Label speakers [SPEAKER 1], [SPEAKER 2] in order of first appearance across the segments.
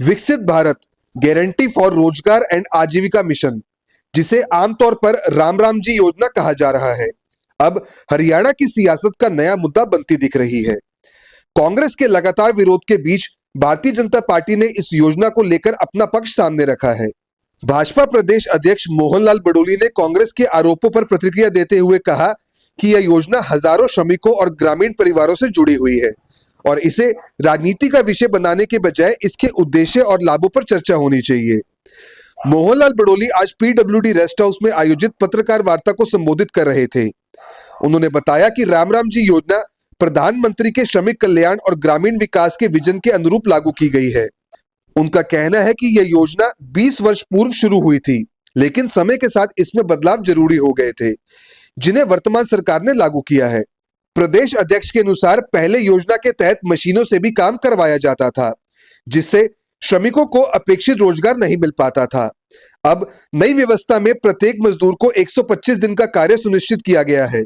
[SPEAKER 1] विकसित Bharat guarantee for रोजगार and आजीविका मिशन, जिसे आमतौर पर राम राम जी योजना कहा जा रहा है, अब हरियाणा की सियासत का नया मुद्दा बनती दिख रही है। कांग्रेस के लगातार विरोध के बीच भारतीय जनता पार्टी ने इस योजना को लेकर अपना पक्ष सामने रखा है। भाजपा प्रदेश अध्यक्ष मोहनलाल बडोली ने कांग्रेस के आरोपों पर प्रतिक्रिया देते हुए कहा कि यह योजना हजारों श्रमिकों और ग्रामीण परिवारों से जुड़ी हुई है और इसे राजनीति का विषय बनाने के बजाय इसके उद्देश्य और लाभों पर चर्चा होनी चाहिए। मोहनलाल बडोली आज पीडब्ल्यूडी रेस्ट हाउस में आयोजित पत्रकार वार्ता को संबोधित कर रहे थे। उन्होंने बताया कि राम राम जी योजना प्रधानमंत्री के श्रमिक कल्याण और ग्रामीण विकास के विजन के अनुरूप लागू की गई है। उनका कहना है कि यह योजना 20 वर्ष पूर्व शुरू हुई थी, लेकिन समय के साथ इसमें बदलाव जरूरी हो गए थे, जिन्हें वर्तमान सरकार ने लागू किया है। प्रदेश अध्यक्ष के अनुसार पहले योजना के तहत मशीनों से भी काम करवाया जाता था, जिससे श्रमिकों को अपेक्षित रोजगार नहीं मिल पाता था। अब नई व्यवस्था में प्रत्येक मजदूर को 125 दिन का कार्य सुनिश्चित किया गया है,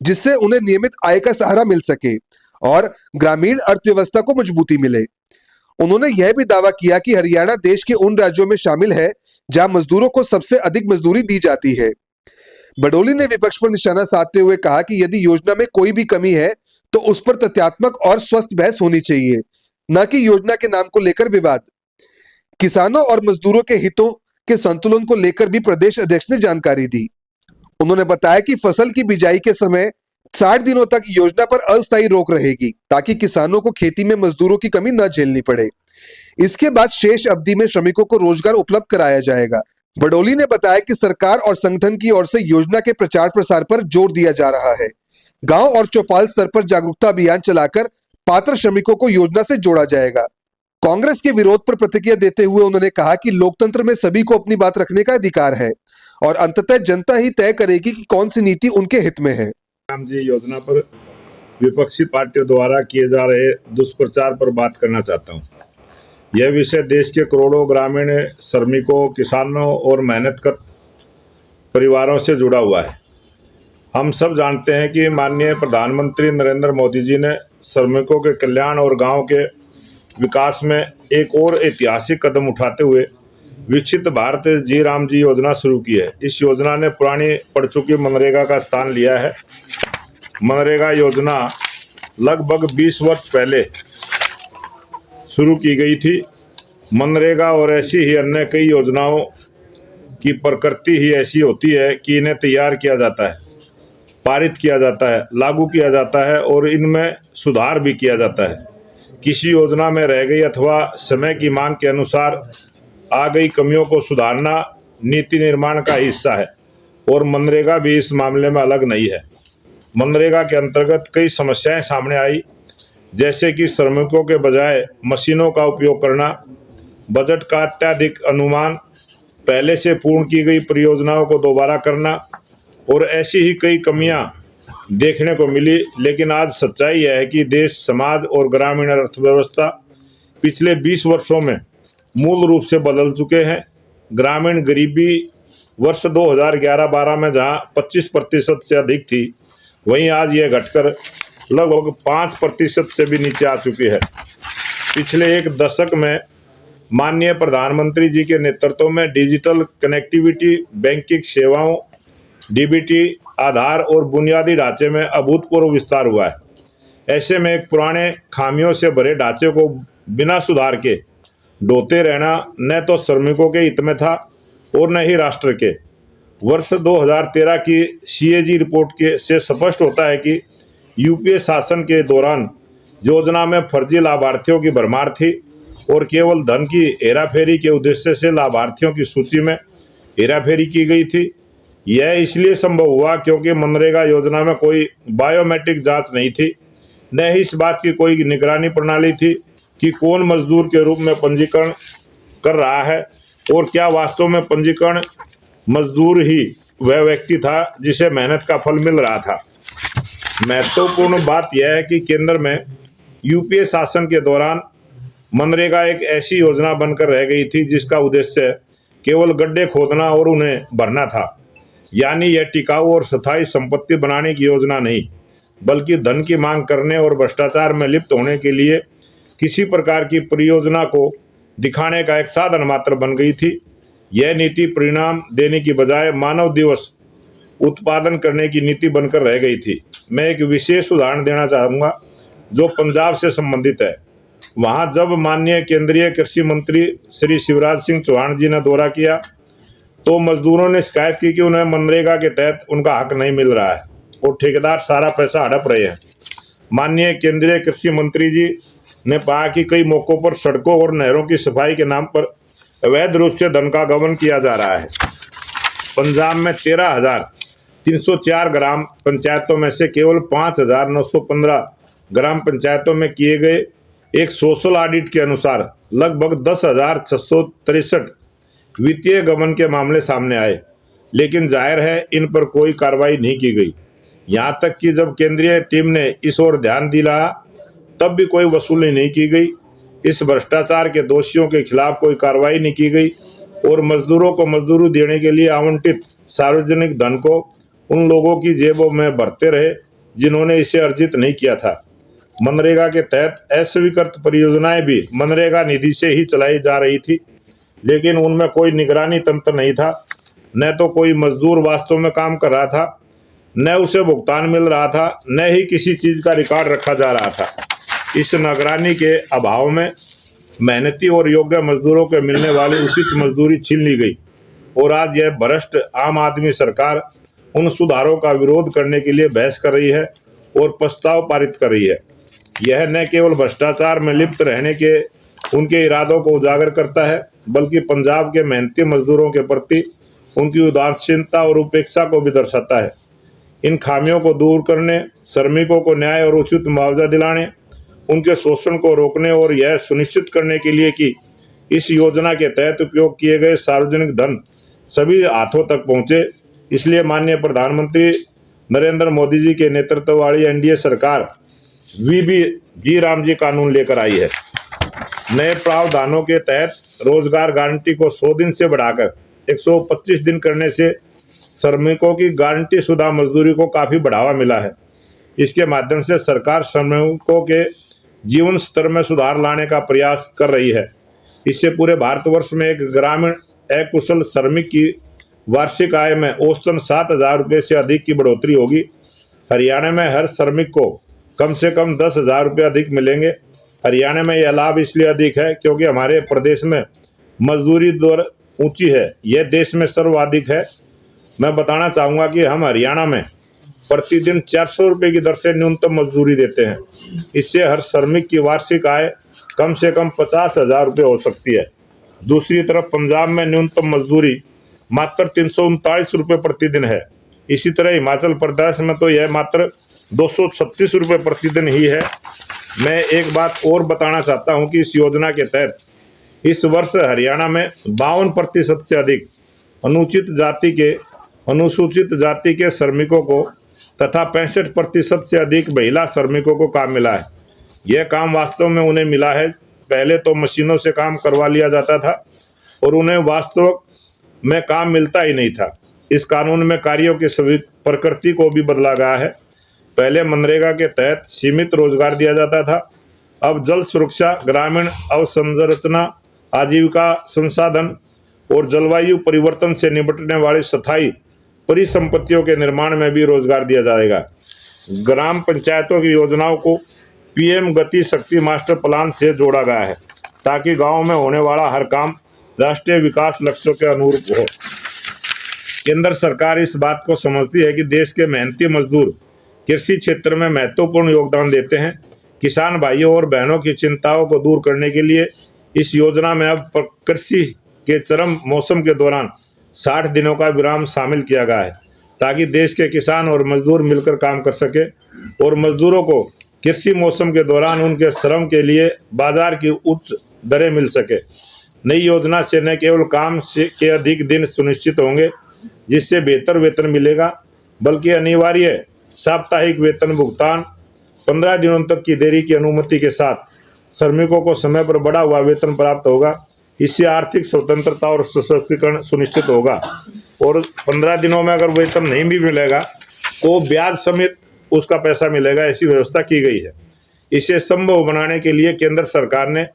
[SPEAKER 1] जिससे उन्हें नियमित आय का सहारा मिल सके और ग्रामीण अर्थव्यवस्था को मजबूती मिले। उन्होंने यह भी दावा किया कि हरियाणा देश के उन राज्यों में शामिल है जहां मजदूरों को सबसे अधिक मजदूरी दी जाती है। बडोली ने विपक्ष पर निशाना साधते हुए कहा कि यदि योजना में कोई भी कमी है तो उस पर तथ्यात्मक और स्वस्थ बहस होनी चाहिए, न कि योजना के नाम को लेकर विवाद। किसानों और मजदूरों के हितों के संतुलन को लेकर भी प्रदेश अध्यक्ष ने जानकारी दी। उन्होंने बताया कि फसल की बिजाई के समय 60 दिनों तक योजना पर अस्थायी रोक रहेगी, ताकि किसानों को खेती में मजदूरों की कमी न झेलनी पड़े। इसके बाद शेष अवधि में श्रमिकों को रोजगार उपलब्ध कराया जाएगा। बडोली ने बताया कि सरकार और संगठन की ओर से योजना के प्रचार प्रसार पर जोर दिया जा रहा है। गांव और चौपाल स्तर पर जागरूकता अभियान चलाकर पात्र श्रमिकों को योजना से जोड़ा जाएगा। कांग्रेस के विरोध पर प्रतिक्रिया देते हुए उन्होंने कहा कि लोकतंत्र में सभी को अपनी बात रखने का अधिकार है और अंततः जनता ही तय करेगी कि कौन सी नीति उनके हित में है।
[SPEAKER 2] राम जी योजना पर विपक्षी पार्टियों द्वारा किए जा रहे दुष्प्रचार पर बात करना चाहता हूं। यह विषय देश के करोड़ों ग्रामीण श्रमिकों, किसानों और मेहनत कर परिवारों से जुड़ा हुआ है। हम सब जानते हैं कि माननीय प्रधानमंत्री नरेंद्र मोदी जी ने श्रमिकों के कल्याण और गांव के विकास में एक और ऐतिहासिक कदम उठाते हुए विकसित भारत जी राम जी योजना शुरू की है। इस योजना ने पुरानी पड़ चुकी मनरेगा का स्थान लिया है। मनरेगा योजना लगभग 20 वर्ष पहले शुरू की गई थी। मनरेगा और ऐसी ही अन्य कई योजनाओं की प्रकृति ही ऐसी होती है कि इन्हें तैयार किया जाता है, पारित किया जाता है, लागू किया जाता है और इनमें सुधार भी किया जाता है। किसी योजना में रह गई अथवा समय की मांग के अनुसार आ गई कमियों को सुधारना नीति निर्माण का हिस्सा है और मनरेगा भी इस मामले में अलग नहीं है। मनरेगा के अंतर्गत कई समस्याएं सामने आई, जैसे कि श्रमिकों के बजाय मशीनों का उपयोग करना, बजट का अत्यधिक अनुमान, पहले से पूर्ण की गई परियोजनाओं को दोबारा करना और ऐसी ही कई कमियां देखने को मिली। लेकिन आज सच्चाई यह है कि देश, समाज और ग्रामीण अर्थव्यवस्था पिछले 20 वर्षों में मूल रूप से बदल चुके हैं। ग्रामीण गरीबी वर्ष 2011-12 में जहां 25% से अधिक थी, वहीं आज यह घटकर लगभग 5% से भी नीचे आ चुकी है। पिछले एक दशक में माननीय प्रधानमंत्री जी के नेतृत्व में डिजिटल कनेक्टिविटी, बैंकिंग सेवाओं, डीबीटी, आधार और बुनियादी ढांचे में अभूतपूर्व विस्तार हुआ है। ऐसे में एक पुराने खामियों से भरे ढांचे को बिना सुधार के ढोते रहना न तो श्रमिकों के हित में था और न ही राष्ट्र के। वर्ष 2013 की सीएजी रिपोर्ट के से स्पष्ट होता है कि यूपीए शासन के दौरान योजना में फर्जी लाभार्थियों की भरमार थी और केवल धन की हेराफेरी के उद्देश्य से लाभार्थियों की सूची में हेराफेरी की गई थी। यह इसलिए संभव हुआ क्योंकि मनरेगा योजना में कोई बायोमेट्रिक जांच नहीं थी, न ही इस बात की कोई निगरानी प्रणाली थी कि कौन मजदूर के रूप में पंजीकरण कर रहा है और क्या वास्तव में पंजीकरण मजदूर ही वह व्यक्ति था जिसे मेहनत का फल मिल रहा था। महत्वपूर्ण बात यह है कि केंद्र में यूपीए शासन के दौरान मनरेगा एक ऐसी योजना बनकर रह गई थी जिसका उद्देश्य केवल गड्ढे खोदना और उन्हें भरना था। यानी यह टिकाऊ और स्थायी संपत्ति बनाने की योजना नहीं, बल्कि धन की मांग करने और भ्रष्टाचार में लिप्त होने के लिए किसी प्रकार की परियोजना को दिखाने का एक साधन मात्र बन गई थी। यह नीति परिणाम देने की बजाय मानव दिवस उत्पादन करने की नीति बनकर रह गई थी। मैं एक विशेष उदाहरण देना चाहूँगा जो पंजाब से संबंधित है। वहाँ जब माननीय केंद्रीय कृषि मंत्री श्री शिवराज सिंह चौहान जी ने दौरा किया तो मजदूरों ने शिकायत की कि उन्हें मनरेगा के तहत उनका हक नहीं मिल रहा है और ठेकेदार सारा पैसा हड़प रहे हैं। माननीय केंद्रीय कृषि मंत्री जी ने कहा कि कई मौकों पर सड़कों और नहरों की सफाई के नाम पर अवैध रूप से धन का गबन किया जा रहा है। पंजाब में 13,304 ग्राम पंचायतों में से केवल 5,915 ग्राम पंचायतों में किए गए एक सोशल ऑडिट के अनुसार लगभग 10,663 वित्तीय गबन के मामले सामने आए, लेकिन जाहिर है इन पर कोई कार्रवाई नहीं की गई। यहाँ तक कि जब केंद्रीय टीम ने इस ओर ध्यान दिया तब भी कोई वसूली नहीं की गई। इस भ्रष्टाचार के दोषियों के खिलाफ कोई कार्रवाई नहीं की गई और मजदूरों को मजदूरी देने के लिए आवंटित सार्वजनिक धन को उन लोगों की जेबों में भरते रहे जिन्होंने इसे अर्जित नहीं किया था। मनरेगा के तहत अस्वीकृत परियोजनाएं भी मनरेगा निधि से ही चलाई जा रही थी, लेकिन उनमें कोई निगरानी तंत्र नहीं था। न तो कोई मजदूर वास्तव में काम कर रहा था, न उसे भुगतान मिल रहा था, न ही किसी चीज का रिकॉर्ड रखा जा रहा था। इस निगरानी के अभाव में मेहनती और योग्य मजदूरों को मिलने वाली उचित मजदूरी छीन ली गई और आज यह भ्रष्ट आम आदमी सरकार उन सुधारों का विरोध करने के लिए बहस कर रही है और प्रस्ताव पारित कर रही है। यह न केवल भ्रष्टाचार में लिप्त रहने के उनके इरादों को उजागर करता है, बल्कि पंजाब के मेहनती मजदूरों के प्रति उनकी उदासीनता और उपेक्षा को भी दर्शाता है। इन खामियों को दूर करने, श्रमिकों को न्याय और उचित मुआवजा दिलाने, उनके शोषण को रोकने और यह सुनिश्चित करने के लिए कि इस योजना के तहत उपयोग किए गए सार्वजनिक धन सभी हाथों तक पहुंचे, इसलिए माननीय प्रधानमंत्री नरेंद्र मोदी जी के नेतृत्व वाली एनडीए सरकार वी राम जी कानून लेकर आई है। नए प्रावधानों के तहत रोजगार गारंटी को 100 दिन से बढ़ाकर 125 दिन करने से श्रमिकों की गारंटी शुदा मजदूरी को काफी बढ़ावा मिला है। इसके माध्यम से सरकार श्रमिकों के जीवन स्तर में सुधार लाने का प्रयास कर रही है। इससे पूरे भारतवर्ष में एक ग्रामीण अकुशल श्रमिक की वार्षिक आय में औसतन 7,000 रुपये से अधिक की बढ़ोतरी होगी। हरियाणा में हर श्रमिक को कम से कम 10,000 रुपये अधिक मिलेंगे। हरियाणा में यह लाभ इसलिए अधिक है क्योंकि हमारे प्रदेश में मजदूरी दर ऊंची है, यह देश में सर्वाधिक है। मैं बताना चाहूँगा कि हम हरियाणा में प्रतिदिन 400 रुपये की दर से न्यूनतम मजदूरी देते हैं। इससे हर श्रमिक की वार्षिक आय कम से कम 50,000 रुपये हो सकती है। दूसरी तरफ पंजाब में न्यूनतम मजदूरी मात्र 339 रुपये प्रतिदिन है। इसी तरह हिमाचल प्रदेश में तो यह मात्र 236 रुपये प्रतिदिन ही है। मैं एक बात और बताना चाहता हूं कि इस योजना के तहत इस वर्ष हरियाणा में 52% से अधिक अनुसूचित जाति के श्रमिकों को तथा 65% से अधिक महिला श्रमिकों को काम मिला है। यह काम वास्तव में उन्हें मिला है। पहले तो मशीनों से काम करवा लिया जाता था और उन्हें वास्तव में काम मिलता ही नहीं था। इस कानून में कार्यों की सभी प्रकृति को भी बदला गया है। पहले मनरेगा के तहत सीमित रोजगार दिया जाता था, अब जल सुरक्षा, ग्रामीण अवसंरचना, आजीविका संसाधन और जलवायु परिवर्तन से निपटने वाली स्थायी परिसंपत्तियों के निर्माण में भी रोजगार दिया जाएगा। ग्राम पंचायतों की योजनाओं को पीएम गति शक्ति मास्टर प्लान से जोड़ा गया है ताकि गांव में होने वाला हर काम राष्ट्रीय विकास लक्ष्यों के अनुरूप हो। केंद्र सरकार इस बात को समझती है कि देश के मेहनती मजदूर कृषि क्षेत्र में महत्वपूर्ण योगदान देते हैं। किसान भाइयों और बहनों की चिंताओं को दूर करने के लिए इस योजना में अब कृषि के चरम मौसम के दौरान 60 दिनों का विराम शामिल किया गया है ताकि देश के किसान और मजदूर मिलकर काम कर सके और मजदूरों को कृषि मौसम के दौरान उनके श्रम के लिए बाजार की उच्च दरें मिल सके। नई योजना से न केवल काम के अधिक दिन सुनिश्चित होंगे जिससे बेहतर वेतन मिलेगा, बल्कि अनिवार्य साप्ताहिक वेतन भुगतान, 15 दिनों तक की देरी की अनुमति के साथ श्रमिकों को समय पर बढ़ा हुआ वेतन प्राप्त होगा। इससे आर्थिक स्वतंत्रता और सशक्तिकरण सुनिश्चित होगा और 15 दिनों में अगर वेतन नहीं भी मिलेगा तो ब्याज समेत उसका पैसा मिलेगा, ऐसी व्यवस्था की गई है। इसे संभव बनाने के लिए केंद्र सरकार ने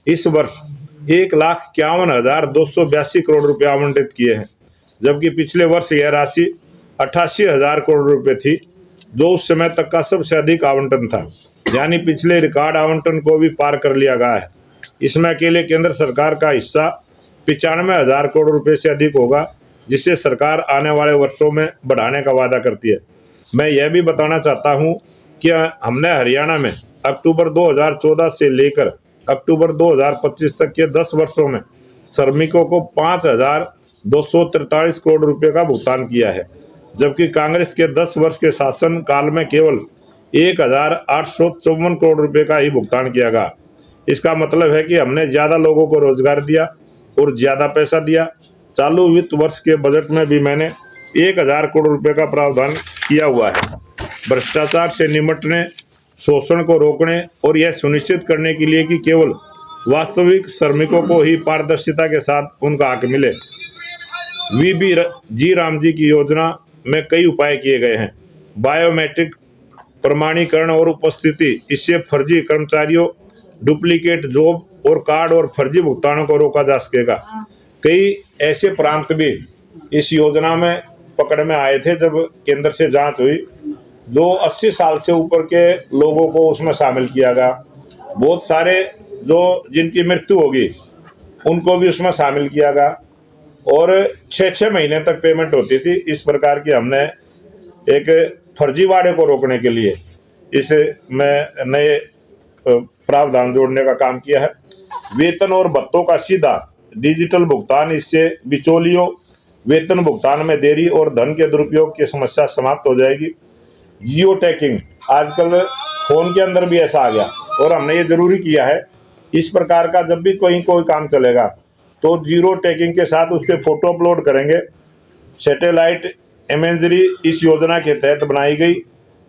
[SPEAKER 2] इस वर्ष 1,51,282 करोड़ रुपए आवंटित किए हैं, जबकि पिछले वर्ष यह राशि 88,000 करोड़ रुपए थी, जो उस समय तक का सबसे अधिक आवंटन था। यानी पिछले रिकॉर्ड आवंटन को भी पार कर लिया गया है। इसमें अकेले केंद्र सरकार का हिस्सा 95,000 करोड़ रुपए से अधिक होगा, जिसे सरकार आने वाले वर्षों में बढ़ाने का वादा करती है। मैं यह भी बताना चाहता हूं कि हमने हरियाणा में अक्टूबर 2014 से लेकर अक्टूबर 2025 तक के 10 वर्षों में श्रमिकों को 5,243 करोड़ रुपए का भुगतान किया है, जबकि कांग्रेस के 10 वर्ष के शासन काल में केवल 1,854 करोड़ रुपए का ही भुगतान किया गया। इसका मतलब है कि हमने ज्यादा लोगों को रोजगार दिया और ज्यादा पैसा दिया। चालू वित्त वर्ष के बजट में भी मैंने 1,000 करोड़ रुपए का प्रावधान किया हुआ है, भ्रष्टाचार से निपटने, शोषण को रोकने और यह सुनिश्चित करने के लिए कि केवल वास्तविक श्रमिकों को ही पारदर्शिता के साथ उनका हक मिले। वीबी राम जी की योजना में कई उपाय किए गए हैं। बायोमेट्रिक प्रमाणीकरण और उपस्थिति, इससे फर्जी कर्मचारियों, डुप्लीकेट जॉब और कार्ड और फर्जी भुगतानों को रोका जा सकेगा। कई ऐसे प्रांत भी इस योजना में पकड़ में आए थे जब केंद्र से जांच हुई, जो 80 साल से ऊपर के लोगों को उसमें शामिल किया गया। बहुत सारे जिनकी मृत्यु होगी उनको भी उसमें शामिल किया गया और 6-6 महीने तक पेमेंट होती थी। इस प्रकार की हमने एक फर्जीवाड़े को रोकने के लिए इसमें नए प्रावधान जोड़ने का काम किया है। वेतन और भत्तों का सीधा डिजिटल भुगतान, इससे बिचौलियों, वेतन भुगतान में देरी और धन के दुरुपयोग की समस्या समाप्त हो जाएगी। जियो टैगिंग, आजकल फोन के अंदर भी ऐसा आ गया और हमने ये जरूरी किया है। इस प्रकार का जब भी कोई काम चलेगा तो जीरो टैगिंग के साथ उसके फोटो अपलोड करेंगे। सैटेलाइट इमेजरी इस योजना के तहत बनाई गई।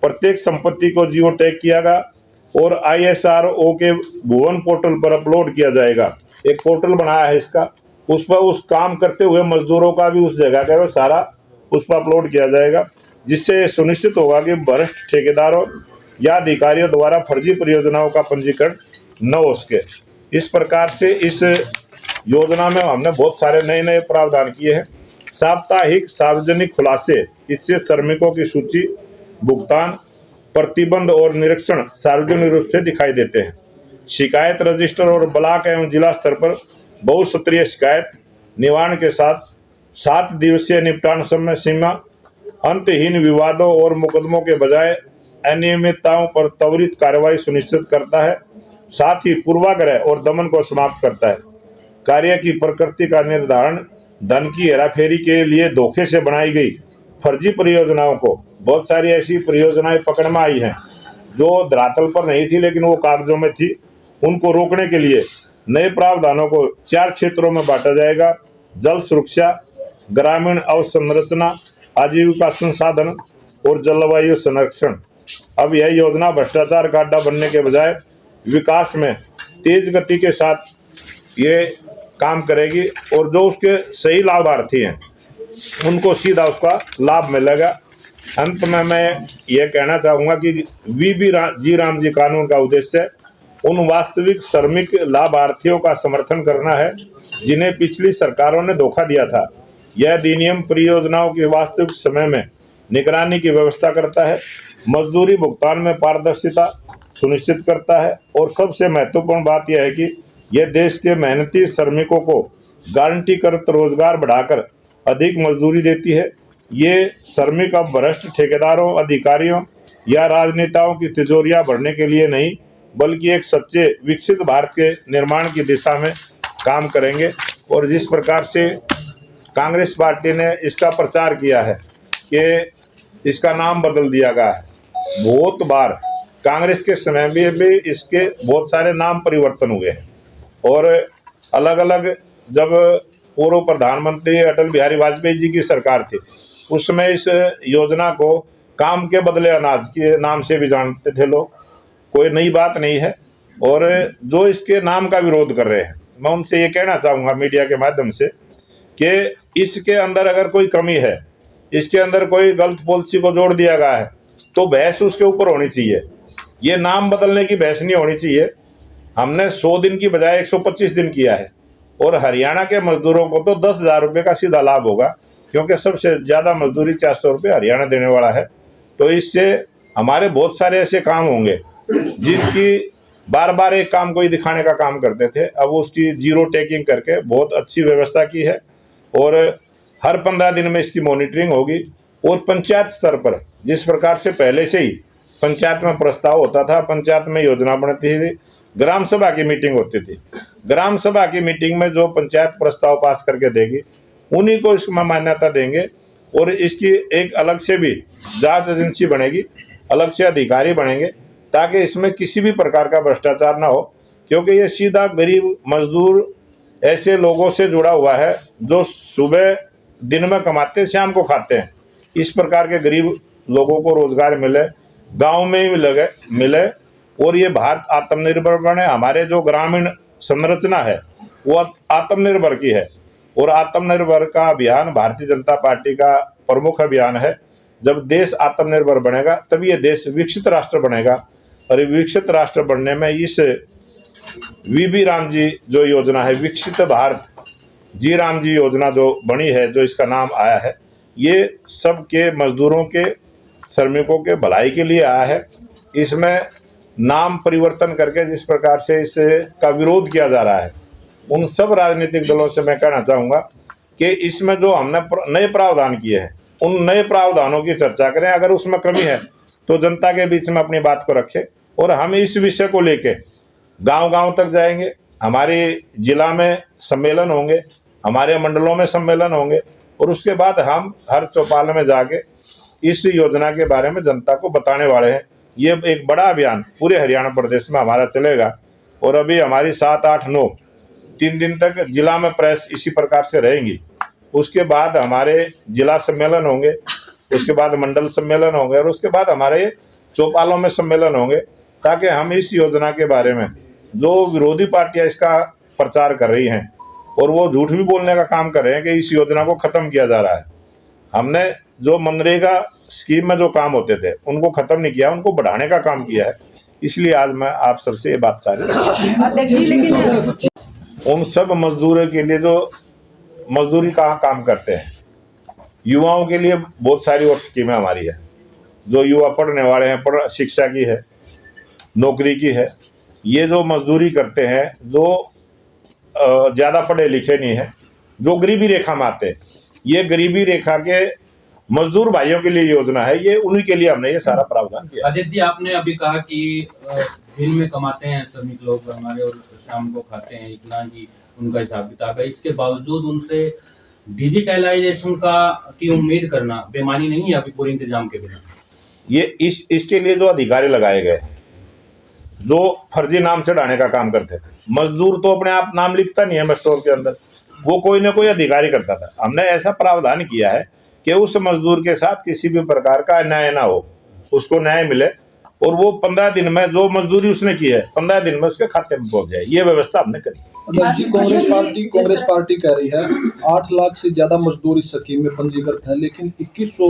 [SPEAKER 2] प्रत्येक संपत्ति को जियो टैग किया गया और ISRO के भुवन पोर्टल पर अपलोड किया जाएगा। एक पोर्टल बनाया है इसका, उस पर उस काम करते हुए मजदूरों का भी उस जगह का सारा उस पर अपलोड किया जाएगा, जिससे सुनिश्चित होगा कि भ्रष्ट ठेकेदारों या अधिकारियों द्वारा फर्जी परियोजनाओं का पंजीकरण न हो सके। इस प्रकार से इस योजना में हमने बहुत सारे नए प्रावधान किए हैं। साप्ताहिक सार्वजनिक खुलासे, इससे श्रमिकों की सूची, भुगतान, प्रतिबंध और निरीक्षण सार्वजनिक रूप से दिखाई देते हैं। शिकायत रजिस्टर और ब्लॉक एवं जिला स्तर पर बहुसूत्रीय शिकायत निवारण के साथ 7 दिवसीय निपटान समय सीमा, अंतहीन विवादों और मुकदमों के बजाय अनियमितताओं पर त्वरित कार्रवाई सुनिश्चित करता है। साथ ही पूर्वाग्रह और दमन को समाप्त करता है। कार्य की प्रकृति का निर्धारण, धन की हेराफेरी के लिए धोखे से बनाई गई फर्जी परियोजनाओं को, बहुत सारी ऐसी परियोजनाएं पकड़ में आई हैं जो धरातल पर नहीं थी लेकिन वो कागजों में थी। उनको रोकने के लिए नए प्रावधानों को 4 क्षेत्रों में बांटा जाएगा: जल सुरक्षा, ग्रामीण अवसंरचना, आजीविका संसाधन और जलवायु संरक्षण। अब यह योजना भ्रष्टाचार का अड्डा बनने के बजाय विकास में तेज गति के साथ ये काम करेगी और जो उसके सही लाभार्थी हैं उनको सीधा उसका लाभ मिलेगा। अंत में मैं ये कहना चाहूँगा कि वीबी राम जी कानून का उद्देश्य उन वास्तविक श्रमिक लाभार्थियों का समर्थन करना है जिन्हें पिछली सरकारों ने धोखा दिया था। यह अधिनियम परियोजनाओं की वास्तविक समय में निगरानी की व्यवस्था करता है, मजदूरी भुगतान में पारदर्शिता सुनिश्चित करता है और सबसे महत्वपूर्ण बात यह है कि यह देश के मेहनती श्रमिकों को गारंटीकृत रोजगार बढ़ाकर अधिक मजदूरी देती है। ये श्रमिक अब भ्रष्ट ठेकेदारों, अधिकारियों या राजनेताओं की तिजोरियां भरने के लिए नहीं, बल्कि एक सच्चे विकसित भारत के निर्माण की दिशा में काम करेंगे। और जिस प्रकार से कांग्रेस पार्टी ने इसका प्रचार किया है कि इसका नाम बदल दिया गया है, बहुत बार कांग्रेस के समय में भी इसके बहुत सारे नाम परिवर्तन हुए हैं और अलग अलग, जब पूर्व प्रधानमंत्री अटल बिहारी वाजपेयी जी की सरकार थी उस समय इस योजना को काम के बदले अनाज के नाम से भी जानते थे लोग। कोई नई बात नहीं है। और जो इसके नाम का विरोध कर रहे हैं, मैं उनसे ये कहना चाहूँगा मीडिया के माध्यम से कि इसके अंदर अगर कोई कमी है, इसके अंदर कोई गलत पॉलिसी को जोड़ दिया गया है तो बहस उसके ऊपर होनी चाहिए। ये नाम बदलने की बहस नहीं होनी चाहिए। हमने 100 दिन की बजाय 125 दिन किया है। और हरियाणा के मजदूरों को तो 10,000 रुपये का सीधा लाभ होगा, क्योंकि सबसे ज़्यादा मजदूरी 400 रुपये हरियाणा देने वाला है। तो इससे हमारे बहुत सारे ऐसे काम होंगे जिनकी बार बार एक काम कोई दिखाने का काम करते थे, अब उसकी जीरो टेकिंग करके बहुत अच्छी व्यवस्था की है और हर 15 दिन में इसकी मॉनिटरिंग होगी। और पंचायत स्तर पर जिस प्रकार से पहले से ही पंचायत में प्रस्ताव होता था, पंचायत में योजना बनती थी, ग्राम सभा की मीटिंग होती थी, ग्राम सभा की मीटिंग में जो पंचायत प्रस्ताव पास करके देगी उन्हीं को इसमें मान्यता देंगे। और इसकी एक अलग से भी जांच एजेंसी बनेगी, अलग से अधिकारी बनेंगे, ताकि इसमें किसी भी प्रकार का भ्रष्टाचार ना हो, क्योंकि ये सीधा गरीब मजदूर ऐसे लोगों से जुड़ा हुआ है जो सुबह दिन में कमाते हैं, शाम को खाते हैं। इस प्रकार के गरीब लोगों को रोजगार मिले, गांव में ही मिले और ये भारत आत्मनिर्भर बने। हमारे जो ग्रामीण संरचना है वो आत्मनिर्भर की है और आत्मनिर्भर का अभियान भारतीय जनता पार्टी का प्रमुख अभियान है। जब देश आत्मनिर्भर बनेगा तभी ये देश विकसित राष्ट्र बनेगा। और विकसित राष्ट्र बनने में इस वीबी राम जी जो योजना है, विकसित भारत जी राम जी योजना जो बनी है, जो इसका नाम आया है, ये सबके मजदूरों के, श्रमिकों के भलाई के लिए आया है। इसमें नाम परिवर्तन करके जिस प्रकार से इसका विरोध किया जा रहा है, उन सब राजनीतिक दलों से मैं कहना चाहूँगा कि इसमें जो हमने नए प्रावधान किए हैं उन नए प्रावधानों की चर्चा करें। अगर उसमें कमी है तो जनता के बीच में अपनी बात को रखें और हम इस विषय को लेके गांव-गांव तक जाएंगे। हमारे जिला में सम्मेलन होंगे, हमारे मंडलों में सम्मेलन होंगे और उसके बाद हम हर चौपाल में जाके इस योजना के बारे में जनता को बताने वाले हैं। ये एक बड़ा अभियान पूरे हरियाणा प्रदेश में हमारा चलेगा और अभी हमारी 7, 8, 9 3 दिन तक जिला में प्रेस इसी प्रकार से रहेंगी। उसके बाद हमारे जिला सम्मेलन होंगे, उसके बाद मंडल सम्मेलन होंगे और उसके बाद हमारे चौपालों में सम्मेलन होंगे, ताकि हम इस योजना के बारे में जो विरोधी पार्टियां इसका प्रचार कर रही हैं और वो झूठ भी बोलने का काम कर रहे हैं कि इस योजना को खत्म किया जा रहा है। हमने जो मनरेगा स्कीम में जो काम होते थे उनको खत्म नहीं किया, उनको बढ़ाने का काम किया है। इसलिए आज मैं आप सबसे ये बात सारी उन सब मजदूरों के लिए जो मजदूरी का काम करते हैं, युवाओं के लिए बहुत सारी और स्कीमें हमारी है। जो युवा पढ़ने वाले हैं, शिक्षा की है, नौकरी की है, ये जो मजदूरी करते हैं, जो ज़्यादा पढ़े लिखे नहीं है, जो गरीबी रेखा में आते हैं, ये गरीबी रेखा के मजदूर भाइयों के लिए योजना है, ये उन्हीं के लिए हमने ये सारा प्रावधान किया।
[SPEAKER 3] अध्यक्ष जी, आपने अभी कहा कि दिन में कमाते हैं श्रमिक लोग हमारे और शाम को खाते हैं, इतना ही उनका हिसाब किताब है। इसके बावजूद उनसे डिजिटलाइजेशन की उम्मीद करना बेमानी नहीं है अभी पूरे इंतजाम के बिना।
[SPEAKER 2] ये इसके लिए जो अधिकारी लगाए गए, जो फर्जी नाम चढ़ाने का काम करते थे, मजदूर तो अपने आप नाम लिखता नहीं है स्टोर के अंदर, वो कोई ना कोई अधिकारी करता था। हमने ऐसा प्रावधान किया है कि उस मजदूर के साथ किसी भी प्रकार का अन्याय ना हो, उसको न्याय मिले और वो 15 दिन में जो मजदूरी उसने की है 15 दिन में उसके खाते में पहुंच जाए, ये व्यवस्था हमने करी।
[SPEAKER 4] जी, कांग्रेस पार्टी कह रही है 8 लाख से ज्यादा मजदूर इस स्कीम में पंजीकृत हैं, लेकिन 2100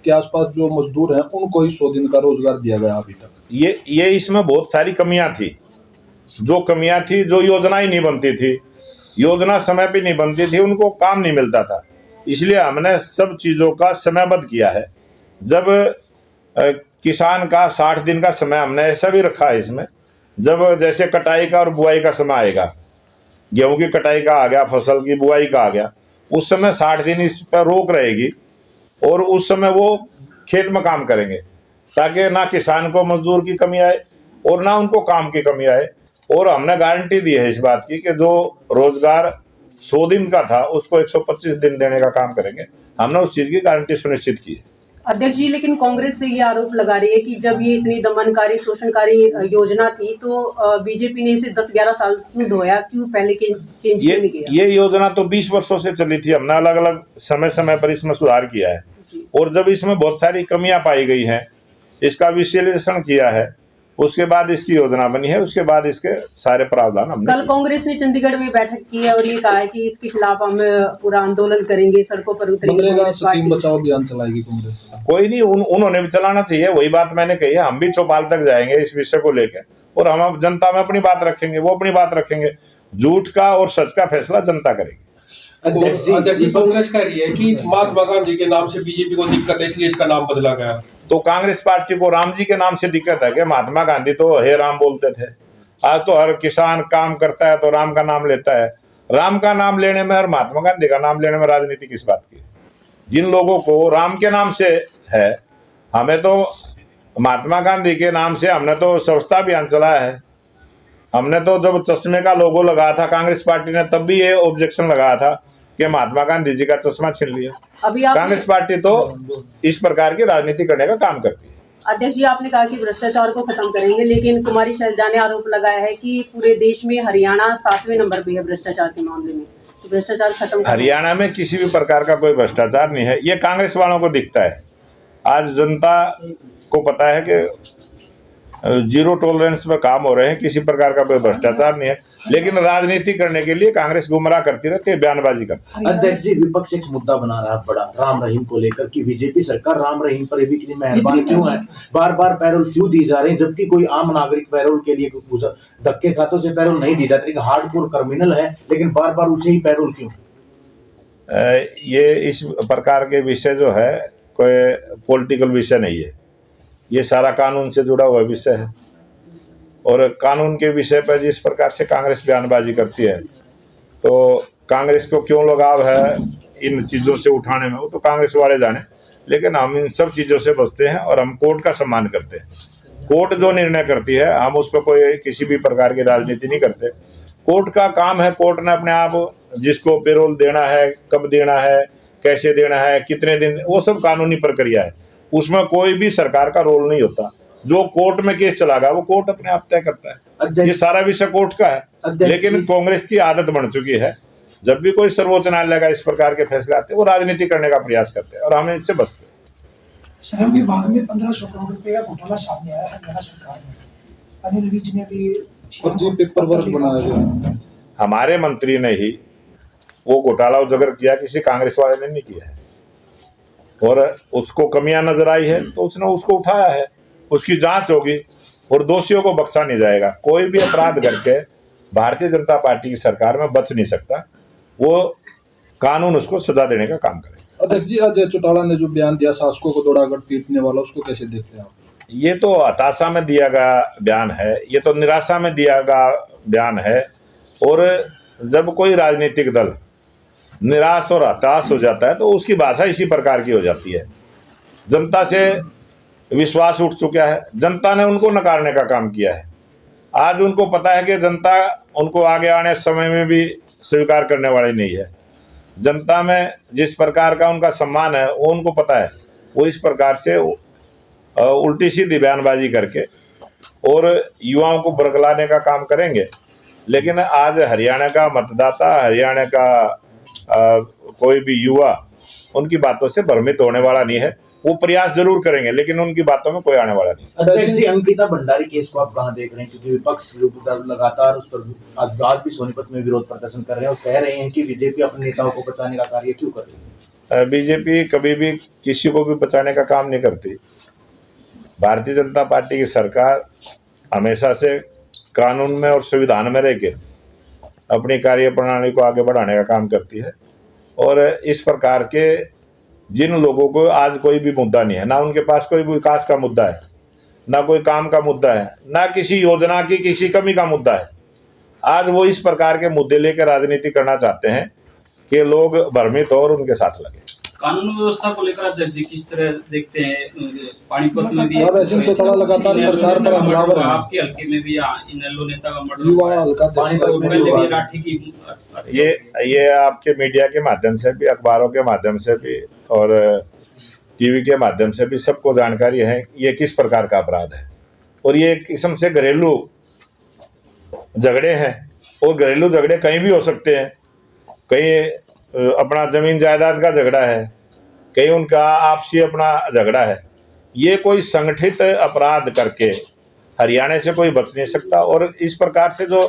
[SPEAKER 4] के आसपास जो मजदूर हैं उनको ही 100 दिन का रोजगार दिया गया अभी तक।
[SPEAKER 2] ये इसमें बहुत सारी कमियां थी, जो योजना ही नहीं बनती थी, योजना समय पे नहीं बनती थी, उनको काम नहीं मिलता था। इसलिए हमने सब चीज़ों का समयबद्ध किया है। जब किसान का 60 दिन का समय हमने ऐसा भी रखा है इसमें, जब जैसे कटाई का और बुआई का समय आएगा, गेहूं की कटाई का आ गया, फसल की बुआई का आ गया, उस समय 60 दिन इस पर रोक रहेगी और उस समय वो खेत में काम करेंगे, ताकि ना किसान को मजदूर की कमी आए और ना उनको काम की कमी आए। और हमने गारंटी दी है इस बात की कि जो रोजगार 100 दिन का था उसको 125 दिन देने का काम करेंगे। हमने उस चीज की गारंटी सुनिश्चित की है।
[SPEAKER 5] अध्यक्ष जी, लेकिन कांग्रेस से ये आरोप लगा रही है कि जब ये इतनी दमनकारी, शोषणकारी योजना थी तो बीजेपी ने इसे 10-11 साल क्यों ढोया, क्यों पहले चेंज क्यों नहीं किया?
[SPEAKER 2] ये योजना तो 20 वर्षों से चली थी, हमने अलग अलग समय समय पर इसमें सुधार किया है और जब इसमें बहुत सारी कमियां पाई गई हैं, इसका विश्लेषण किया है, उसके बाद इसकी योजना बनी है, उसके बाद इसके सारे प्रावधान हमने।
[SPEAKER 5] कल कांग्रेस ने चंडीगढ़ में बैठक की है और ये कहा है कि इसके खिलाफ हम पूरा आंदोलन करेंगे, सड़कों पर उतरेंगे,
[SPEAKER 4] स्कीम बचाओ अभियान चलाएगी कांग्रेस।
[SPEAKER 2] कोई नहीं, उन्होंने भी चलाना चाहिए, वही बात मैंने कही है। हम भी चौपाल तक जाएंगे इस विषय को लेकर और हम जनता में अपनी बात रखेंगे, वो अपनी बात रखेंगे झूठ का और सच का फैसला जनता करेगी।
[SPEAKER 6] अध्यक्ष जी कांग्रेस कह रही है कि महात्मा गांधी के नाम से बीजेपी को दिक्कत है, इसलिए इसका नाम बदला गया।
[SPEAKER 2] तो कांग्रेस पार्टी को राम जी के नाम से दिक्कत है कि महात्मा गांधी तो हे राम बोलते थे। आज तो हर किसान काम करता है तो राम का नाम लेता है। राम का नाम लेने में और महात्मा गांधी का नाम लेने में राजनीति किस बात की है? जिन लोगों को राम के नाम से है, हमें तो महात्मा गांधी के नाम से हमने तो स्वच्छता अभियान चलाया है। हमने तो जब चश्मे का लोगो लगाया था कांग्रेस पार्टी ने, तब भी ये ऑब्जेक्शन लगाया था कि महात्मा गांधी जी का चश्मा छीन लिया।
[SPEAKER 5] अभी आप
[SPEAKER 2] कांग्रेस पार्टी तो इस प्रकार की राजनीति करने का काम करती है।
[SPEAKER 5] अध्यक्ष जी, आपने कहा कि भ्रष्टाचार को खत्म करेंगे, लेकिन कुमारी शैलजा ने आरोप लगाया है कि पूरे देश में हरियाणा 7वें नंबर पे है भ्रष्टाचार के मामले में। तो भ्रष्टाचार खत्म
[SPEAKER 2] हरियाणा में किसी भी प्रकार का कोई भ्रष्टाचार नहीं है, ये कांग्रेस वालों को दिखता है। आज जनता को पता है कि जीरो टॉलरेंस में काम हो रहे हैं, किसी प्रकार का कोई भ्रष्टाचार नहीं है, लेकिन राजनीति करने के लिए कांग्रेस गुमराह करती रहती है, बयानबाजी करती है।
[SPEAKER 7] अध्यक्ष जी, विपक्ष एक मुद्दा बना रहा है बड़ा राम रहीम को लेकर कि बीजेपी सरकार राम रहीम पर भी कितनी मेहरबान क्यों है, बार बार पैरोल क्यों दी जा रही है, जबकि कोई आम नागरिक पैरोल के लिए धक्के खातों से पैरोल नहीं दी जाती। हार्डकोर क्रिमिनल है, लेकिन बार बार उसे ही पैरोल क्यों?
[SPEAKER 2] ये इस प्रकार के विषय जो है कोई पॉलिटिकल विषय नहीं है, ये सारा कानून से जुड़ा हुआ विषय है। और कानून के विषय पर जिस प्रकार से कांग्रेस बयानबाजी करती है, तो कांग्रेस को क्यों लगाव है इन चीज़ों से उठाने में, वो तो कांग्रेस वाले जाने। लेकिन हम इन सब चीज़ों से बचते हैं और हम कोर्ट का सम्मान करते हैं। कोर्ट जो निर्णय करती है, हम उस पर कोई किसी भी प्रकार की राजनीति नहीं करते। कोर्ट का काम है, कोर्ट ने अपने आप जिसको पेरोल देना है, कब देना है, कैसे देना है, कितने दिन, वो सब कानूनी प्रक्रिया है, उसमें कोई भी सरकार का रोल नहीं होता। जो कोर्ट में केस चला गया वो कोर्ट अपने आप तय करता है, ये सारा विषय कोर्ट का है। लेकिन कांग्रेस की आदत बन चुकी है, जब भी कोई सर्वोच्च न्यायालय का इस प्रकार के फैसले आते हैं, वो राजनीति करने का प्रयास करते हैं और हमें इससे बचते हैं।
[SPEAKER 8] श्रम विभाग में 1500 करोड़ रुपए का घोटाला सामने आया हरियाणा सरकार में। अनिल विज ने भी
[SPEAKER 4] फर्जी पेपर वर्क बनाया गया।
[SPEAKER 2] हमारे मंत्री ने ही वो घोटाला उजागर किया, किसी कांग्रेस वाले ने नहीं किया है। और उसको कमियां नजर आई है तो उसने उसको उठाया है, उसकी जांच होगी और दोषियों को बख्शा नहीं जाएगा। कोई भी अपराध करके भारतीय जनता पार्टी की सरकार में बच नहीं सकता, वो कानून उसको सजा देने का काम करेगा।
[SPEAKER 4] अध्यक्ष जी, अजय चौटाला ने जो बयान दिया शासकों को दौड़ाकर पीटने वाला, उसको कैसे देखते हैं आप?
[SPEAKER 2] ये तो हताशा में दिया गया बयान है, ये तो निराशा में दिया गया बयान है। और जब कोई राजनीतिक दल निराश और हताश हो जाता है तो उसकी भाषा इसी प्रकार की हो जाती है। जनता से विश्वास उठ चुका है, जनता ने उनको नकारने का काम किया है। आज उनको पता है कि जनता उनको आगे आने समय में भी स्वीकार करने वाली नहीं है। जनता में जिस प्रकार का उनका सम्मान है वो उनको पता है, वो इस प्रकार से उल्टी सीधी बयानबाजी करके और युवाओं को बरगलाने का काम करेंगे। लेकिन आज हरियाणा का मतदाता, हरियाणा का कोई भी युवा उनकी बातों से भ्रमित होने वाला नहीं है। वो प्रयास जरूर करेंगे लेकिन उनकी बातों में कोई आने वाला नहीं।
[SPEAKER 7] अध्यक्ष जी, अंकिता भंडारी केस को आप कहां देख रहे हैं? क्योंकि विपक्ष लगातार उस पर आज भी सोनीपत में विरोध प्रदर्शन कर रहे हैं और कह रहे हैं कि बीजेपी अपने नेताओं को बचाने का कार्य क्यों कर रही है?
[SPEAKER 2] बीजेपी कभी भी किसी को भी बचाने का काम नहीं करती। भारतीय जनता पार्टी की सरकार हमेशा से कानून में और संविधान में रह के अपनी कार्य प्रणाली को आगे बढ़ाने का काम करती है। और इस प्रकार के जिन लोगों को आज कोई भी मुद्दा नहीं है, ना उनके पास कोई विकास का मुद्दा है, ना कोई काम का मुद्दा है, ना किसी योजना की किसी कमी का मुद्दा है, आज वो इस प्रकार के मुद्दे लेकर राजनीति करना चाहते हैं कि लोग भ्रमित और उनके साथ लगे।
[SPEAKER 9] कानून व्यवस्था को लेकर अध्यक्ष जी किस तरह देखते हैं? पानीपत में भी
[SPEAKER 4] चौटाला लगातार सरकार पर हमलावर है,
[SPEAKER 9] आपके हल्के में भी इनेलो नेता का मर्डर
[SPEAKER 4] युवा हल्का
[SPEAKER 9] पहले भी राठी की।
[SPEAKER 2] ये आपके मीडिया के माध्यम से भी, अखबारों के माध्यम से भी और टीवी के माध्यम से भी सबको जानकारी है ये किस प्रकार का अपराध है। और ये एक किस्म से घरेलू झगड़े हैं और घरेलू झगड़े कहीं भी हो सकते हैं। कहीं अपना जमीन जायदाद का झगड़ा है, कहीं उनका आपसी अपना झगड़ा है। ये कोई संगठित अपराध करके हरियाणा से कोई बच नहीं सकता। और इस प्रकार से जो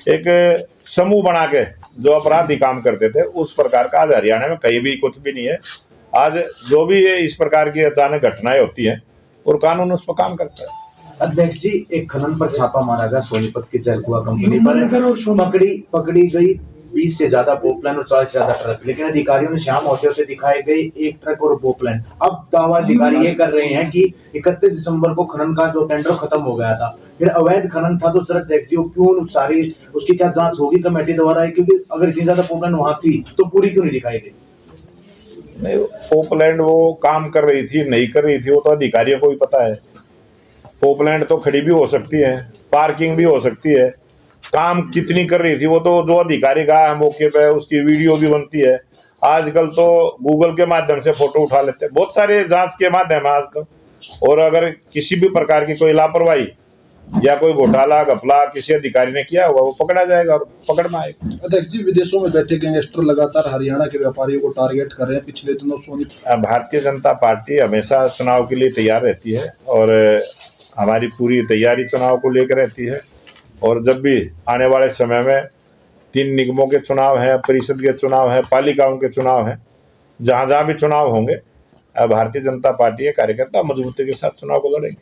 [SPEAKER 2] एक समूह बना के जो अपराधी काम करते थे, उस प्रकार का आज हरियाणा में कहीं भी कुछ भी नहीं है। आज जो भी इस प्रकार की अचानक घटनाएं होती हैं और कानून उस पर काम करता है।
[SPEAKER 7] अध्यक्ष जी, एक खनन पर छापा मारा गया सोनीपत की जलकुआ कंपनी
[SPEAKER 8] नगर और
[SPEAKER 7] पर पकड़ी गई 20 से ज्यादा पोपलाइन और 40 से ज्यादा ट्रक, लेकिन अधिकारियों ने शाम होते होते दिखाए गए एक ट्रक और पोपलाइन। अब दावा अधिकारी ये कर रहे हैं कि 31 दिसंबर को खनन का जो टेंडर खत्म हो गया था, फिर अवैध खनन था, तो सर अध्यक्ष जी क्यों सारी उसकी क्या जांच होगी कमेटी द्वारा? क्योंकि अगर इतनी ज्यादा पोपलाइन वहां थी तो पूरी क्यों नहीं दिखाई गई?
[SPEAKER 2] नहीं, पोपलैंड वो काम कर रही थी नहीं कर रही थी वो तो अधिकारियों को भी पता है। पोपलैंड तो खड़ी भी हो सकती है, पार्किंग भी हो सकती है, काम कितनी कर रही थी वो तो जो अधिकारी का मौके पे उसकी वीडियो भी बनती है। आजकल तो गूगल के माध्यम से फोटो उठा लेते हैं, बहुत सारे जांच के माध्यम है आज तो। और अगर किसी भी प्रकार की कोई लापरवाही या कोई घोटाला घपला किसी अधिकारी ने किया हुआ वो पकड़ा जाएगा और पकड़ में आएगा।
[SPEAKER 4] अध्यक्ष जी, विदेशों में बैठे गैंगस्टर लगातार हरियाणा के व्यापारियों को टारगेट कर रहे हैं। पिछले दिनों
[SPEAKER 2] भारतीय जनता पार्टी हमेशा चुनाव के लिए तैयार रहती है और हमारी पूरी तैयारी चुनाव को लेकर रहती है। और जब भी आने वाले समय में 3 निगमों के चुनाव है, परिषद के चुनाव है, पालिकाओं के चुनाव है, जहां जहां भी चुनाव होंगे भारतीय जनता पार्टी के कार्यकर्ता मजबूती के साथ चुनाव को लड़ेंगे।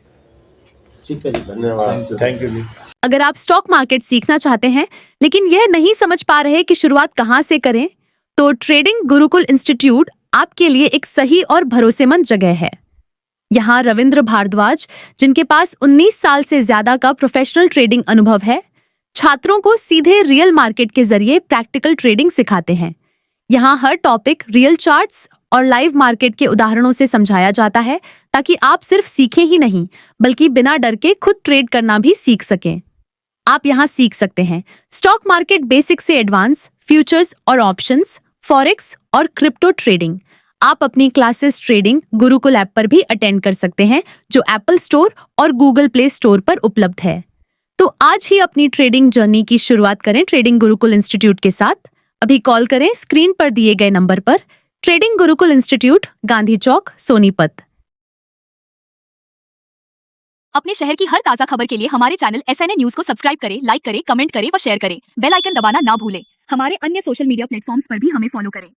[SPEAKER 7] ठीक है जी, धन्यवाद।
[SPEAKER 2] थैंक यू जी।
[SPEAKER 10] अगर आप स्टॉक मार्केट सीखना चाहते हैं लेकिन यह नहीं समझ पा रहे कि शुरुआत कहां से करें, तो ट्रेडिंग गुरुकुल इंस्टीट्यूट आपके लिए एक सही और भरोसेमंद जगह है। यहाँ रविंद्र भारद्वाज, जिनके पास 19 साल से ज्यादा का प्रोफेशनल ट्रेडिंग अनुभव है, छात्रों को सीधे रियल मार्केट के जरिए प्रैक्टिकल ट्रेडिंग सिखाते हैं। यहाँ हर टॉपिक रियल चार्ट्स और लाइव मार्केट के उदाहरणों से समझाया जाता है ताकि आप सिर्फ सीखें ही नहीं बल्कि बिना डर के खुद ट्रेड करना भी सीख सकें। आप यहाँ सीख सकते हैं स्टॉक मार्केट बेसिक से एडवांस, फ्यूचर्स और ऑप्शंस, फॉरेक्स और क्रिप्टो ट्रेडिंग। आप अपनी क्लासेस ट्रेडिंग गुरुकुल ऐप पर भी अटेंड कर सकते हैं, जो एप्पल स्टोर और गूगल प्ले स्टोर पर उपलब्ध है। तो आज ही अपनी ट्रेडिंग जर्नी की शुरुआत करें ट्रेडिंग गुरुकुल इंस्टीट्यूट के साथ। अभी कॉल करें स्क्रीन पर दिए गए नंबर पर। ट्रेडिंग गुरुकुल इंस्टीट्यूट, गांधी चौक, सोनीपत।
[SPEAKER 11] अपने शहर की हर ताजा खबर के लिए हमारे चैनल SNA न्यूज को सब्सक्राइब करें, लाइक करें, कमेंट करें व शेयर करें। बेल आइकन दबाना ना भूलें। हमारे अन्य सोशल मीडिया प्लेटफॉर्म्स पर भी हमें फॉलो करें।